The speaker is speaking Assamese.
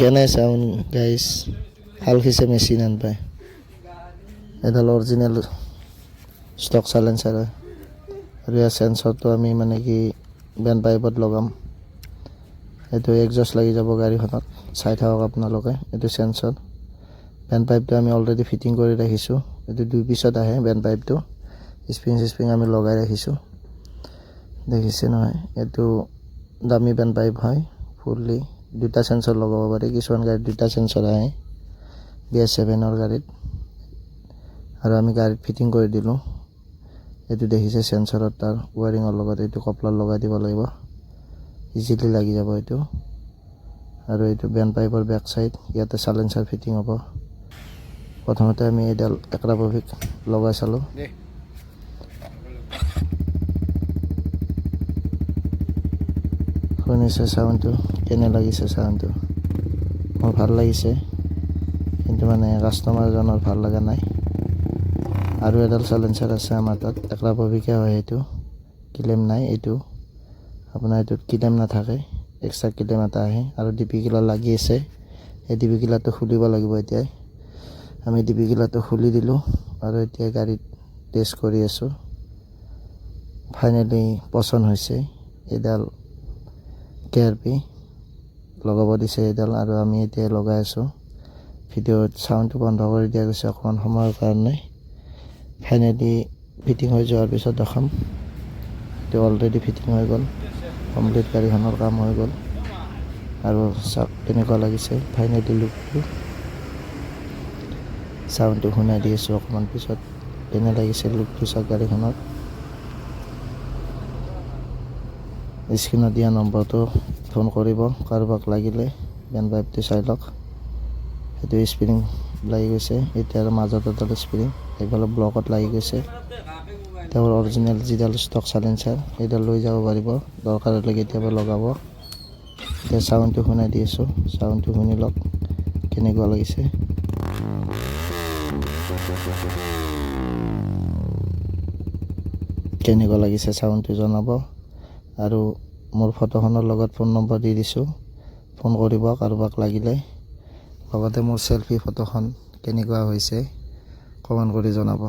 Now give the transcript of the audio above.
কেনে চাউণ্ড গাইজ ভাল খিছে মেচিন আন পায় এডাল অৰিজিনেল ষ্টক চাইলেঞ্চাৰ হয় আৰু ইয়াৰ চেঞ্চৰটো আমি মানে কি বেণ্ড পাইপত লগাম এইটো এক্সজষ্ট লাগি যাব গাড়ীখনত চাই থাকক আপোনালোকে এইটো চেঞ্চৰ বেণ্ড পাইপটো আমি অলৰেডি ফিটিং কৰি ৰাখিছোঁ এইটো 2 পিছত আহে বেণ্ড পাইপটো স্প্ৰিং আমি লগাই ৰাখিছোঁ দেখিছে নহয় এইটো দামী বেণ্ড পাইপ হয় ফুললি দুটা সেন্সৰ লগাব পাৰি কিছুমান গাড়ীত দুটা সেন্সৰ আহে BS7 ৰ গাড়ীত আৰু আমি গাড়ীত ফিটিং কৰি দিলোঁ এইটো দেখিছে সেন্সৰত তাৰ ওয়াৰিঙৰ লগত এইটো কপলাৰ লগাই দিব লাগিব ইজিলি লাগি যাব এইটো আৰু এইটো বেণ্ড পাইপৰ বেক সাইড ইয়াতে সাইলেন্সাৰ ফিটিং হ'ব প্ৰথমতে আমি এডাল একৰাবভিক লগাই চালো শুনিছে সাউন্ডটো কেনে লাগিছে সাউন্ডটো মোৰ ভাল লাগিছে কিন্তু মানে কাস্টমাৰ জনৰ ভাল লাগা নাই আৰু এডাল সাইলেন্সাৰ আছে আমাৰ তাত একৰাবভিকে হয় এইটো কিলেম নাই এইটো আপোনাৰ এইটো কিলেম নাথাকে এক্সট্ৰা কিলেম এটা আহে আৰু ডিপি কিলা লাগি আছে এই ডিপি কিলাটো খুলিব লাগিব এতিয়া আমি ডিপি কিলাটো খুলি দিলোঁ আৰু এতিয়া গাড়ীত টেষ্ট কৰি আছো ফাইনালি পছন্দ হৈছে এডাল কেআৰপি লগাব দিছে এডাল আৰু আমি এতিয়া লগাই আছো ভিডিঅ'ত সাউন্ডটো বন্ধ কৰি দিয়া গৈছে অকমান সময়ৰ কাৰণে ফাইনালি ফিটিং হৈ যোৱাৰ পিছত দেখাম এইটো অলৰেডি ফিটিং হৈ গ'ল কমপ্লিট গাড়ীখনৰ কাম হৈ গ'ল আৰু চাওক কেনেকুৱা লাগিছে ফাইনালি লুকটো সাউন্ডটো শুনাই দি আছো অকমান পিছত কেনে লাগিছে লুকটো চাওক গাড়ীখনৰ স্ক্ৰিনত দিয়া নম্বৰটো ফোন কৰিব কাৰোবাক লাগিলে বেণ্ড পাইপটো চাই লওক সেইটো স্প্ৰিং লাগি গৈছে এতিয়াৰ মাজত এটা স্প্ৰিং এইফালে ব্লকত লাগি গৈছে তেওঁৰ অৰিজিনেল যিডাল ষ্টক সাইলেন্সাৰ এইডাল লৈ যাব পাৰিব দৰকাৰ হ'লে কেতিয়াবা লগাব এতিয়া সাউন্ডটো শুনাই দি আছো সাউন্ডটো শুনি লওক কেনেকুৱা লাগিছে কেনেকুৱা লাগিছে সাউন্ডটো জনাব আৰু মোৰ ফটোখনৰ লগত ফোন নম্বৰ দি দিছো ফোন কৰিব কাৰোবাক লাগিলে লগতে মোৰ সেলফি ফটোখন কেনেকুৱা হৈছে কমেন্ট কৰি জনাব